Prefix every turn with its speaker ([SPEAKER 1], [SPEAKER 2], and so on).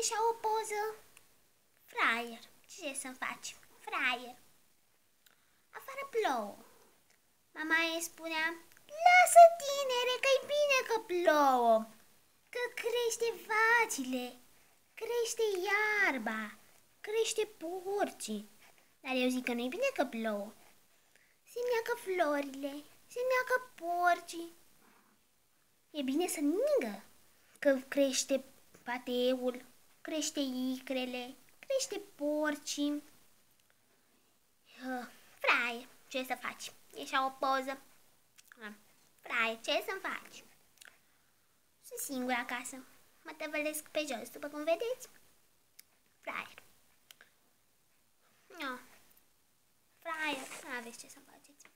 [SPEAKER 1] ieșea o poză. Fraier, ce să faci? Fraier. Afară plouă. Mama îi spunea, lasă, tinere, că-i bine că plouă, că crește vacile, crește iarba, crește porcii. Dar eu zic că nu-i bine că plouă. Se neacă florile, se neacă porcii. E bine să ningă, că crește pateul, crește icrele, crește porcii. Fraier, ce să faci? Ieșea o poză. Fraier, ce să faci? Sunt singură acasă. Mă tăvălesc pe jos, după cum vedeți. Fraier. No. Fraier, nu aveți ce să faceți.